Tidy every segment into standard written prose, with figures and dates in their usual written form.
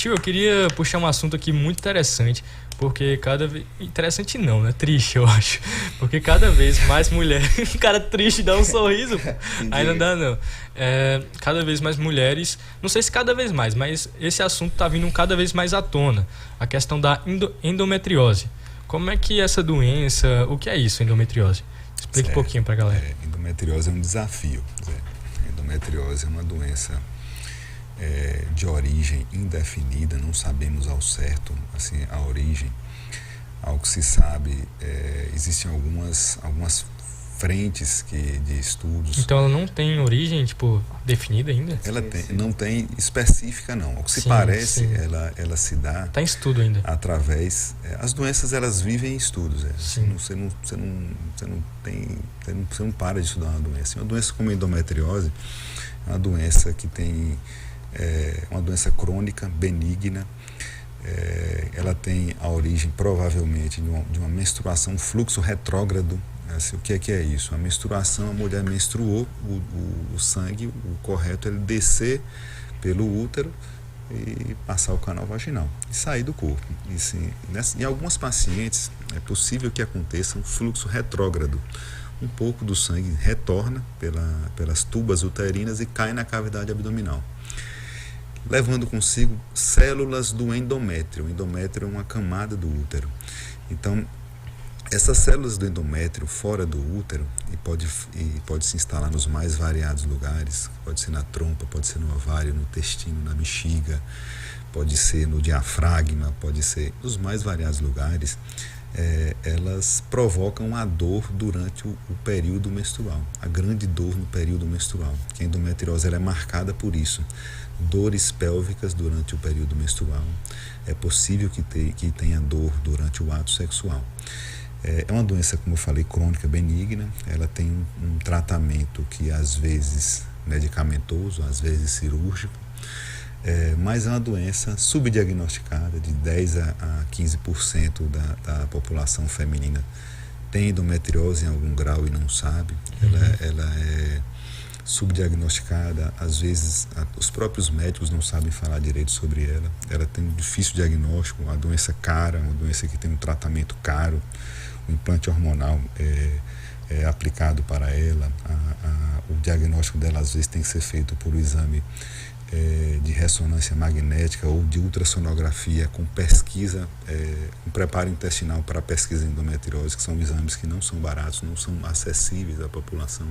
Tio, eu queria puxar um assunto aqui muito interessante, porque cada vez... Interessante não, né? Triste, eu acho. Porque cada vez mais mulheres... Cara triste, dá um sorriso, pô. Aí não dá, não. Cada vez mais mulheres... Não sei se cada vez mais, mas esse assunto tá vindo cada vez mais à tona. A questão da endometriose. Como é que essa doença... O que é isso, endometriose? Explique um pouquinho pra galera. Endometriose é um desafio. Endometriose é uma doença de origem indefinida, não sabemos ao certo assim, a origem. Ao que se sabe, existem algumas frentes de estudos. Então ela não tem origem, definida ainda? Ela não tem específica, não. Ao que se parece, ela se dá... Está em estudo ainda. Através... as doenças, elas vivem em estudos. Você não para de estudar uma doença. Uma doença como a endometriose é uma doença que tem... uma doença crônica, benigna. Ela tem a origem, provavelmente, de uma menstruação, fluxo retrógrado. Assim, o que é isso? A menstruação, a mulher menstruou, o sangue, o correto é ele descer pelo útero e passar o canal vaginal e sair do corpo. E, sim, em algumas pacientes é possível que aconteça um fluxo retrógrado. Um pouco do sangue retorna pelas tubas uterinas e cai na cavidade abdominal, levando consigo células do endométrio. O endométrio é uma camada do útero. Então, essas células do endométrio fora do útero pode se instalar nos mais variados lugares. Pode ser na trompa, pode ser no ovário, no intestino, na bexiga, pode ser no diafragma, pode ser nos mais variados lugares. Elas provocam a dor durante o período menstrual, a grande dor no período menstrual. A endometriose ela é marcada por isso. Dores pélvicas durante o período menstrual. É possível que tenha dor durante o ato sexual. É uma doença, como eu falei, crônica, benigna. Ela tem um tratamento que às vezes medicamentoso, às vezes cirúrgico, mas é uma doença subdiagnosticada. De 10 a 15% da população feminina tem endometriose em algum grau e não sabe. Ela é subdiagnosticada, às vezes os próprios médicos não sabem falar direito sobre ela. Ela tem um difícil diagnóstico, uma doença cara, uma doença que tem um tratamento caro. O implante hormonal é aplicado para ela. O diagnóstico dela às vezes tem que ser feito por um exame de ressonância magnética ou de ultrassonografia com pesquisa, com preparo intestinal para pesquisa de endometriose, que são exames que não são baratos, não são acessíveis à população.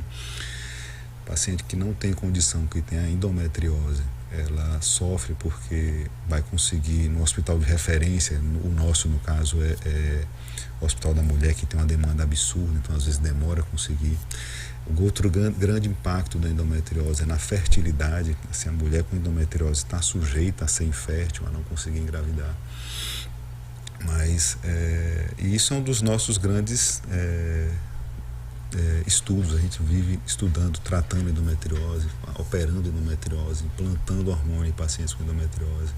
Paciente que não tem condição, que tem a endometriose, ela sofre porque vai conseguir no hospital de referência, o nosso no caso é o Hospital da Mulher, que tem uma demanda absurda, então às vezes demora a conseguir. O outro grande impacto da endometriose é na fertilidade. Assim, a mulher com endometriose está sujeita a ser infértil, a não conseguir engravidar. Mas e isso é um dos nossos grandes estudos. A gente vive estudando, tratando endometriose, operando endometriose, implantando hormônio em pacientes com endometriose.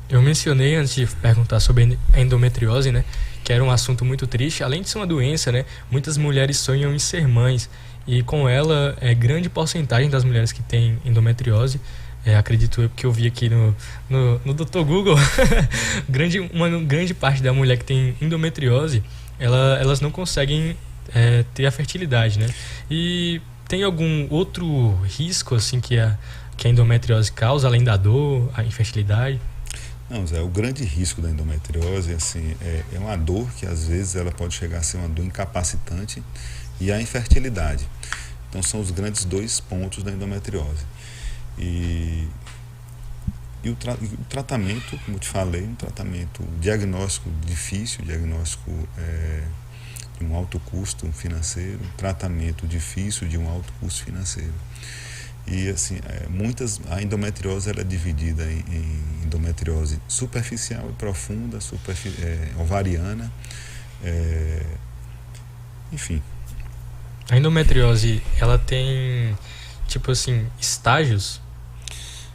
Eu mencionei antes de perguntar sobre a endometriose, né, que era um assunto muito triste. Além de ser uma doença, né, muitas mulheres sonham em ser mães, e com ela grande porcentagem das mulheres que têm endometriose, acredito eu, porque eu vi aqui no Dr. Google, uma grande parte da mulher que tem endometriose, elas não conseguem ter a fertilidade, né? E tem algum outro risco assim que a endometriose causa, além da dor, a infertilidade? Não, Zé, o grande risco da endometriose assim, é uma dor que às vezes ela pode chegar a ser uma dor incapacitante, e a infertilidade. Então são os grandes dois pontos da endometriose. E o tratamento, como eu te falei, um tratamento diagnóstico difícil, diagnóstico de um alto custo financeiro, tratamento difícil de um alto custo financeiro. E assim, a endometriose ela é dividida em endometriose superficial e profunda, ovariana, enfim. A endometriose, ela tem, estágios?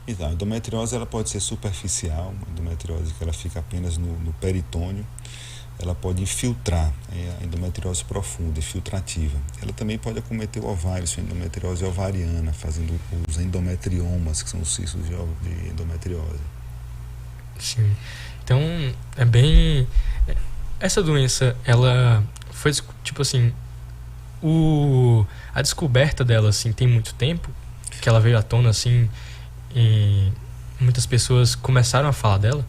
Então, a endometriose ela pode ser superficial, uma endometriose que ela fica apenas no peritônio. Ela pode infiltrar, a endometriose profunda, infiltrativa. Ela também pode acometer o ovário, a endometriose ovariana, fazendo os endometriomas, que são os cistos de endometriose. Sim. Então, é bem... Essa doença, ela foi, tipo assim, a descoberta dela, assim, tem muito tempo? Que ela veio à tona, assim, e muitas pessoas começaram a falar dela?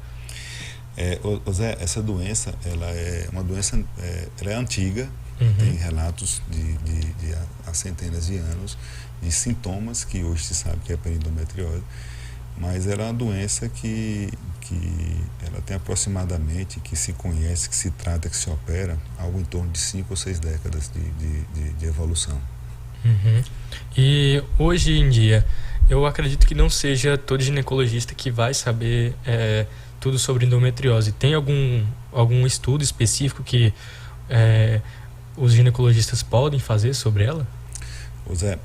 Ô Zé, essa doença, ela é uma doença, ela é antiga, Uhum. tem relatos de há centenas de anos, de sintomas que hoje se sabe que é periendometriose, mas ela é uma doença que ela tem aproximadamente, que se conhece, que se trata, que se opera, algo em torno de 5 ou 6 décadas de evolução. Uhum. E hoje em dia, eu acredito que não seja todo ginecologista que vai saber tudo sobre endometriose. Tem algum estudo específico que os ginecologistas podem fazer sobre ela? Ô Zé,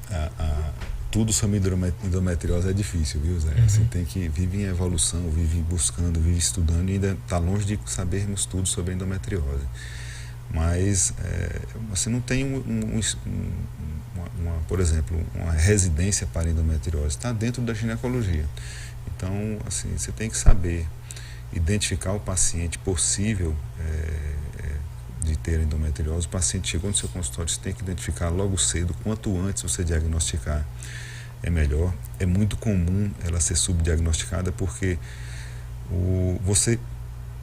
tudo sobre endometriose é difícil, viu, Zé? Uhum. Você tem que vive em evolução, vive buscando, vive estudando e ainda está longe de sabermos tudo sobre endometriose. Mas você não tem por exemplo, uma residência para endometriose, está dentro da ginecologia. Então, assim, você tem que saber identificar o paciente possível de ter endometriose. O paciente chegou no seu consultório, você tem que identificar logo cedo, quanto antes você diagnosticar é melhor. É muito comum ela ser subdiagnosticada porque você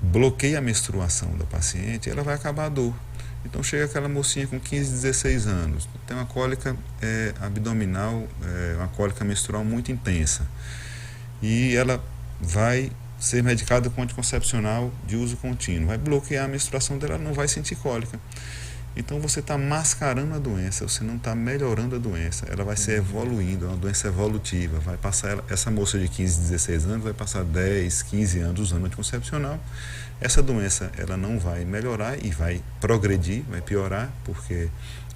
bloqueia a menstruação da paciente e ela vai acabar a dor. Então chega aquela mocinha com 15, 16 anos, tem uma cólica abdominal, uma cólica menstrual muito intensa. E ela vai ser medicada com anticoncepcional de uso contínuo. Vai bloquear a menstruação dela, ela não vai sentir cólica. Então você está mascarando a doença, você não está melhorando a doença. Ela vai ser evoluindo, é uma doença evolutiva. Vai passar, essa moça de 15, 16 anos vai passar 10, 15 anos usando anticoncepcional. Essa doença ela não vai melhorar e vai progredir, vai piorar, porque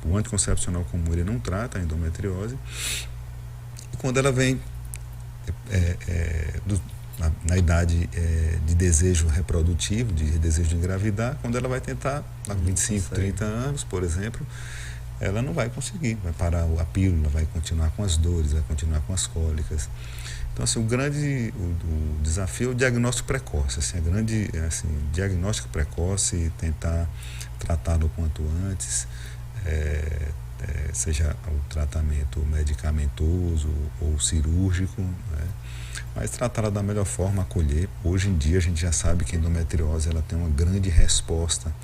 o anticoncepcional comum ele não trata a endometriose. E quando ela vem na idade de desejo reprodutivo, de desejo de engravidar, quando ela vai tentar, há 25, 30 anos, por exemplo, ela não vai conseguir, vai parar a pílula, vai continuar com as dores, vai continuar com as cólicas. Então, assim, o desafio é o diagnóstico precoce, assim, diagnóstico precoce, tentar tratá-lo quanto antes, seja o tratamento medicamentoso ou cirúrgico, né? Mas tratá-la da melhor forma, acolher. Hoje em dia a gente já sabe que a endometriose ela tem uma grande resposta,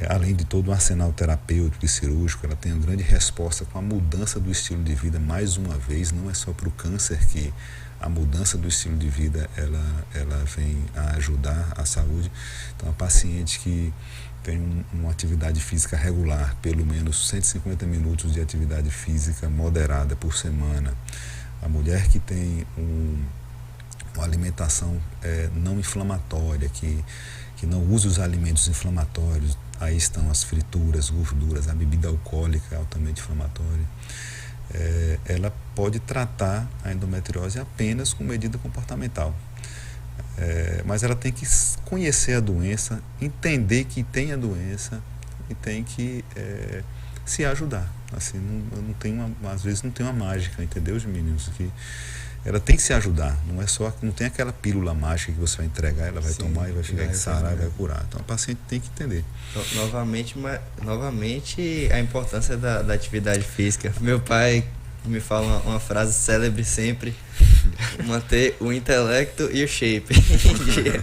além de todo o arsenal terapêutico e cirúrgico, ela tem uma grande resposta com a mudança do estilo de vida. Mais uma vez, não é só para o câncer que a mudança do estilo de vida ela vem a ajudar a saúde. Então, a paciente que tem uma atividade física regular, pelo menos 150 minutos de atividade física moderada por semana, a mulher que tem uma alimentação não inflamatória, que não usa os alimentos inflamatórios, aí estão as frituras, gorduras, a bebida alcoólica altamente inflamatória, ela pode tratar a endometriose apenas com medida comportamental. Mas ela tem que conhecer a doença, entender que tem a doença e tem que se ajudar. Assim, às vezes não tem uma mágica, entendeu, meninos? Que ela tem que se ajudar, não tem aquela pílula mágica que você vai entregar, ela vai tomar e vai ficar sarar e vai curar. Então a paciente tem que entender. Novamente a importância da atividade física. Meu pai me fala uma frase célebre sempre: manter o intelecto e o shape em dia.